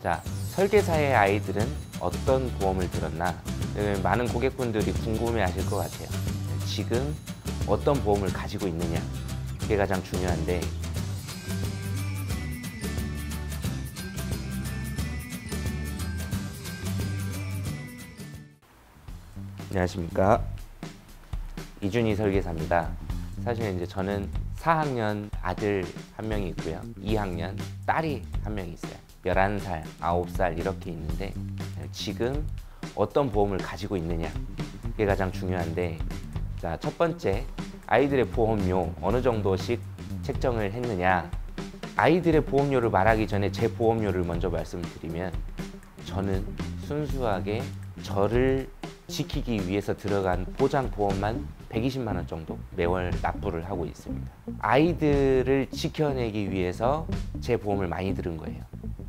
자, 설계사의 아이들은 어떤 보험을 들었나? 많은 고객분들이 궁금해 하실 것 같아요. 지금 어떤 보험을 가지고 있느냐? 그게 가장 중요한데, 안녕하십니까? 이준희 설계사입니다. 사실 이제 저는 4학년 아들 한 명이 있고요. 2학년 딸이 한 명이 있어요. 11살, 9살 이렇게 있는데, 지금 어떤 보험을 가지고 있느냐? 그게 가장 중요한데, 자, 첫 번째, 아이들의 보험료 어느 정도씩 책정을 했느냐? 아이들의 보험료를 말하기 전에 제 보험료를 먼저 말씀드리면, 저는 순수하게 저를 지키기 위해서 들어간 보장보험만 120만 원 정도 매월 납부를 하고 있습니다. 아이들을 지켜내기 위해서 제 보험을 많이 들은 거예요.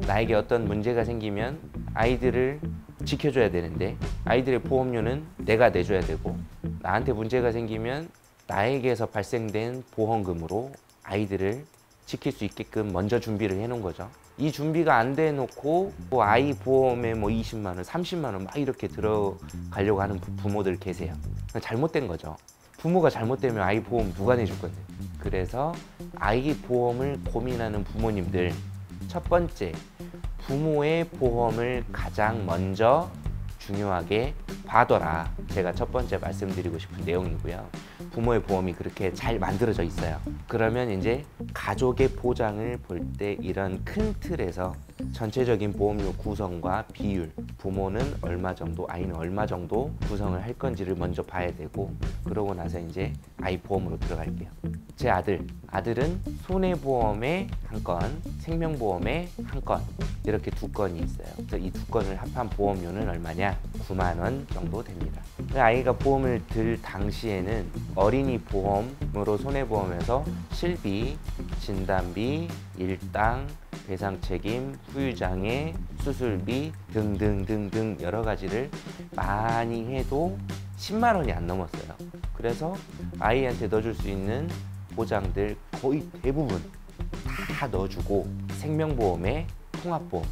나에게 어떤 문제가 생기면 아이들을 지켜줘야 되는데, 아이들의 보험료는 내가 내줘야 되고, 나한테 문제가 생기면 나에게서 발생된 보험금으로 아이들을 지킬 수 있게끔 먼저 준비를 해 놓은 거죠. 이 준비가 안 돼 놓고 아이 보험에 20만 원, 30만 원 막 이렇게 들어가려고 하는 부모들 계세요. 잘못된 거죠. 부모가 잘못되면 아이 보험 누가 내줄 건데. 그래서 아이 보험을 고민하는 부모님들, 첫 번째, 부모의 보험을 가장 먼저 중요하게 봐둬라. 제가 첫 번째 말씀드리고 싶은 내용이고요. 부모의 보험이 그렇게 잘 만들어져 있어요. 그러면 이제 가족의 보장을 볼 때 이런 큰 틀에서 전체적인 보험료 구성과 비율, 부모는 얼마 정도, 아이는 얼마 정도 구성을 할 건지를 먼저 봐야 되고, 그러고 나서 이제 아이 보험으로 들어갈게요. 제 아들은 손해보험에 한 건, 생명보험에 한 건, 이렇게 두 건이 있어요. 그래서 이 두 건을 합한 보험료는 얼마냐? 9만 원 정도 됩니다. 아이가 보험을 들 당시에는 어린이 보험으로 손해보험에서 실비, 진단비, 일당, 배상책임, 후유장애, 수술비 등등등등 여러 가지를 많이 해도 10만 원이 안 넘었어요. 그래서 아이한테 넣어줄 수 있는 보장들 거의 대부분 다 넣어주고, 생명보험에 통합보험,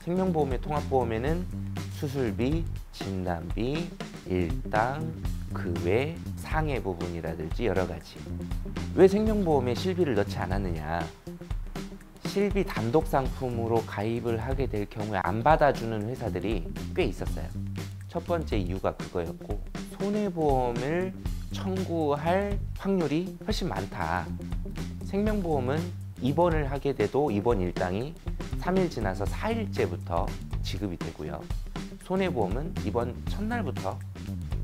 생명보험의 통합보험에는 수술비, 진단비, 일당, 그 외 상해 부분이라든지 여러 가지. 왜 생명보험에 실비를 넣지 않았느냐? 실비 단독 상품으로 가입을 하게 될 경우에 안 받아주는 회사들이 꽤 있었어요. 첫 번째 이유가 그거였고, 손해보험을 청구할 확률이 훨씬 많다. 생명보험은 입원을 하게 돼도 입원 일당이 3일 지나서 4일째부터 지급이 되고요. 손해보험은 입원 첫날부터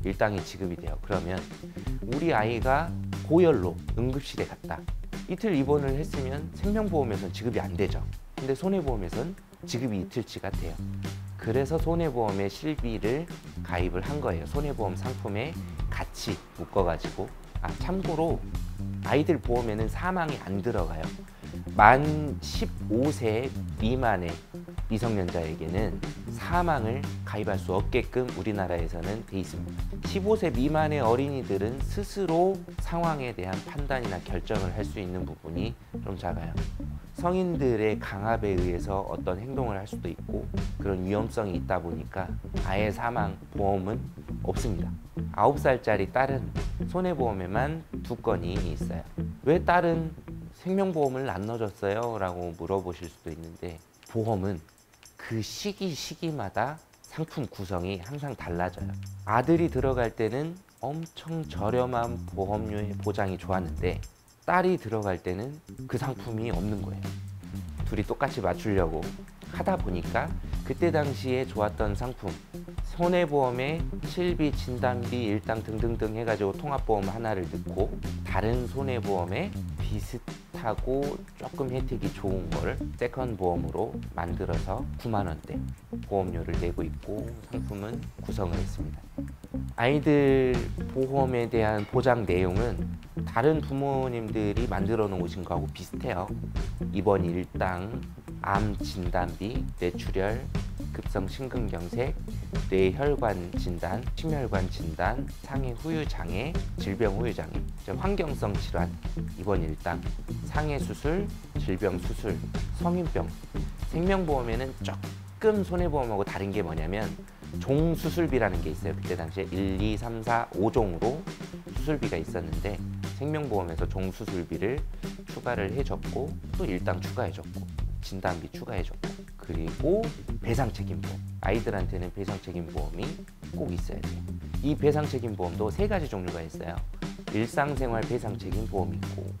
일당이 지급이 돼요. 그러면 우리 아이가 고열로 응급실에 갔다. 이틀 입원을 했으면 생명보험에선 지급이 안 되죠. 근데 손해보험에선 지급이 이틀치가 돼요. 그래서 손해보험에 실비를 가입을 한 거예요. 손해보험 상품에 같이 묶어가지고. 참고로 아이들 보험에는 사망이 안 들어가요. 만 15세 미만의 미성년자에게는 사망을 가입할 수 없게끔 우리나라에서는 돼 있습니다. 15세 미만의 어린이들은 스스로 상황에 대한 판단이나 결정을 할 수 있는 부분이 좀 작아요. 성인들의 강압에 의해서 어떤 행동을 할 수도 있고, 그런 위험성이 있다 보니까 아예 사망 보험은 없습니다. 9살짜리 딸은 손해보험에만 2건이 있어요. 왜 딸은 생명보험을 안 넣어줬어요? 라고 물어보실 수도 있는데, 보험은 그 시기마다 상품 구성이 항상 달라져요. 아들이 들어갈 때는 엄청 저렴한 보험료의 보장이 좋았는데, 딸이 들어갈 때는 그 상품이 없는 거예요. 둘이 똑같이 맞추려고 하다 보니까 그때 당시에 좋았던 상품, 손해보험에 실비, 진단비, 일당 등등등 해가지고 통합보험 하나를 넣고, 다른 손해보험에 비슷하고 조금 혜택이 좋은 걸 세컨 보험으로 만들어서 9만 원대 보험료를 내고 있고, 상품은 구성을 했습니다. 아이들 보험에 대한 보장 내용은 다른 부모님들이 만들어 놓으신 거하고 비슷해요. 입원 일당, 암 진단비, 뇌출혈, 급성 심근경색, 뇌혈관 진단, 심혈관 진단, 상해 후유장애, 질병 후유장애, 환경성 질환, 입원 일당, 상해 수술, 질병 수술, 성인병. 생명보험에는 조금 손해보험하고 다른 게 뭐냐면 종수술비라는 게 있어요. 그때 당시에 1, 2, 3, 4, 5종으로 수술비가 있었는데 생명보험에서 종수술비를 추가를 해줬고 또 일당 추가해줬고 진단비 추가해줬고 그리고 배상책임보험, 아이들한테는 배상책임보험이 꼭 있어야 돼요. 이 배상책임보험도 세 가지 종류가 있어요. 일상생활 배상책임보험이 있고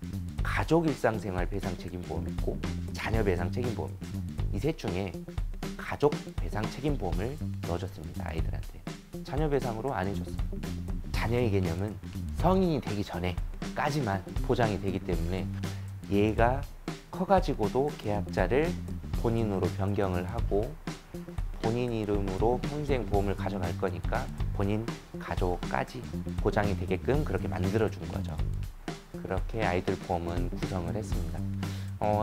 가족 일상생활 배상책임보험이 있고 자녀 배상책임보험이 있어요. 이 셋 중에 가족 배상책임보험을 넣어줬습니다. 아이들한테. 자녀 배상으로 안 해줬어요. 자녀의 개념은 성인이 되기 전에까지만 보장이 되기 때문에 얘가 커가지고도 계약자를 본인으로 변경을 하고 본인 이름으로 평생 보험을 가져갈 거니까 본인 가족까지 보장이 되게끔 그렇게 만들어준 거죠. 그렇게 아이들 보험은 구성을 했습니다.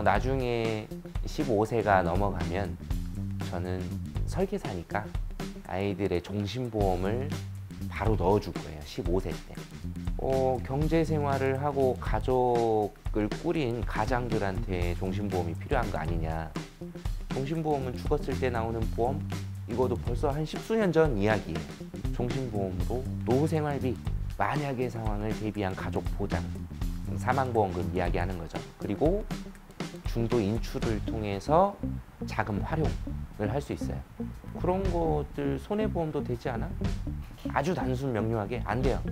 나중에 15세가 넘어가면 저는 설계사니까 아이들의 종신보험을 바로 넣어줄 거예요. 15세 때. 경제생활을 하고 가족을 꾸린 가장들한테 종신보험이 필요한 거 아니냐. 종신보험은 죽었을 때 나오는 보험? 이것도 벌써 한 10수년 전 이야기예요. 종신보험으로 노후생활비, 만약의 상황을 대비한 가족 보장, 사망보험금 이야기하는 거죠. 그리고 중도 인출을 통해서 자금 활용을 할 수 있어요. 그런 것들 손해보험도 되지 않아? 아주 단순 명료하게 안 돼요.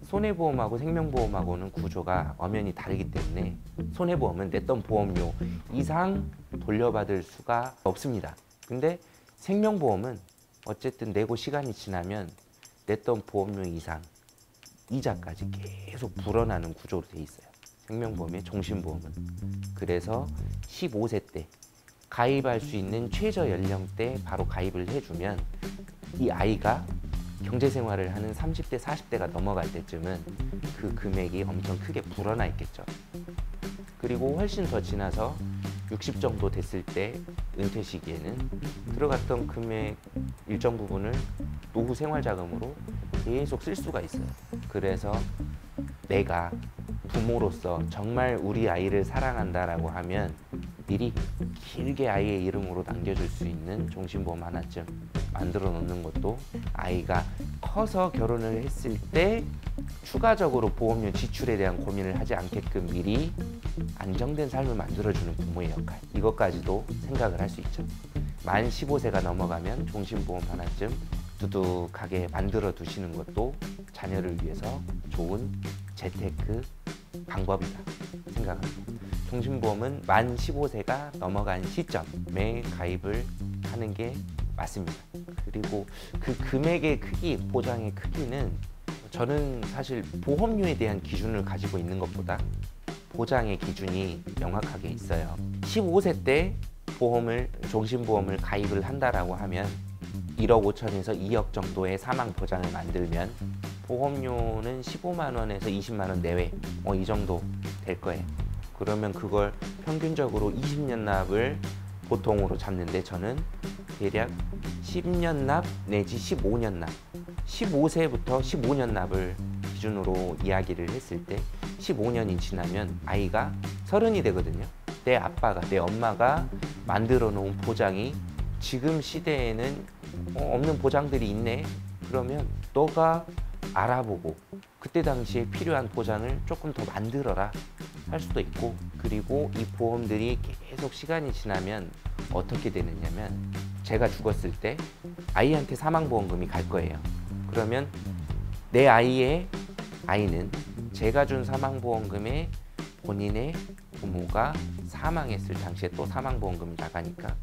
손해보험하고 생명보험하고는 구조가 엄연히 다르기 때문에 손해보험은 냈던 보험료 이상 돌려받을 수가 없습니다. 근데 생명보험은 어쨌든 내고 시간이 지나면 냈던 보험료 이상 이자까지 계속 불어나는 구조로 돼 있어요. 생명보험의 종신보험은. 그래서 15세 때 가입할 수 있는 최저 연령대 바로 가입을 해주면 이 아이가 경제생활을 하는 30대, 40대가 넘어갈 때쯤은 그 금액이 엄청 크게 불어나 있겠죠. 그리고 훨씬 더 지나서 60 정도 됐을 때 은퇴 시기에는 들어갔던 금액 일정 부분을 노후 생활자금으로 계속 쓸 수가 있어요. 그래서 내가 부모로서 정말 우리 아이를 사랑한다라고 하면 미리 길게 아이의 이름으로 남겨줄 수 있는 종신보험 하나쯤 만들어 놓는 것도 아이가 커서 결혼을 했을 때 추가적으로 보험료 지출에 대한 고민을 하지 않게끔 미리 안정된 삶을 만들어주는 부모의 역할, 이것까지도 생각을 할 수 있죠. 만 15세가 넘어가면 종신보험 하나쯤 두둑하게 만들어 두시는 것도 자녀를 위해서 좋은 재테크 방법이다 생각합니다. 종신보험은 만 15세가 넘어간 시점에 가입을 하는 게 맞습니다. 그리고 그 금액의 크기, 보장의 크기는 저는 사실 보험료에 대한 기준을 가지고 있는 것보다 보장의 기준이 명확하게 있어요. 15세 때 종신보험을 가입을 한다라고 하면 1억 5천에서 2억 정도의 사망 보장을 만들면 보험료는 15만 원에서 20만 원 내외 이 정도 될 거예요. 그러면 그걸 평균적으로 20년 납을 보통으로 잡는데 저는 대략 10년 납 내지 15년 납 15세부터 15년 납을 기준으로 이야기를 했을 때 15년이 지나면 아이가 30이 되거든요. 내 아빠가, 내 엄마가 만들어 놓은 보장이 지금 시대에는 없는 보장들이 있네. 그러면 너가 알아보고 그때 당시에 필요한 보장을 조금 더 만들어라 할 수도 있고, 그리고 이 보험들이 계속 시간이 지나면 어떻게 되느냐면 제가 죽었을 때 아이한테 사망보험금이 갈 거예요. 그러면 내 아이는 제가 준 사망보험금에 본인의 부모가 사망했을 당시에 또 사망보험금이 나가니까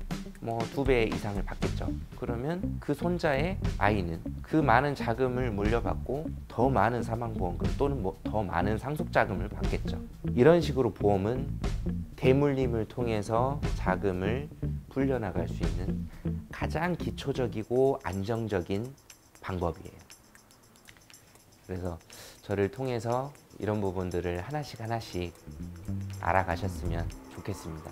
2배 이상을 받겠죠. 그러면 그 손자의 아이는 그 많은 자금을 물려받고 더 많은 사망보험금 또는 더 많은 상속자금을 받겠죠. 이런 식으로 보험은 대물림을 통해서 자금을 불려나갈 수 있는 가장 기초적이고 안정적인 방법이에요. 그래서 저를 통해서 이런 부분들을 하나씩 알아가셨으면 좋겠습니다.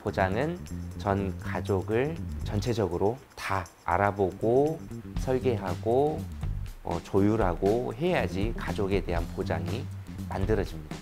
보장은 전 가족을 전체적으로 다 알아보고 설계하고 조율하고 해야지 가족에 대한 보장이 만들어집니다.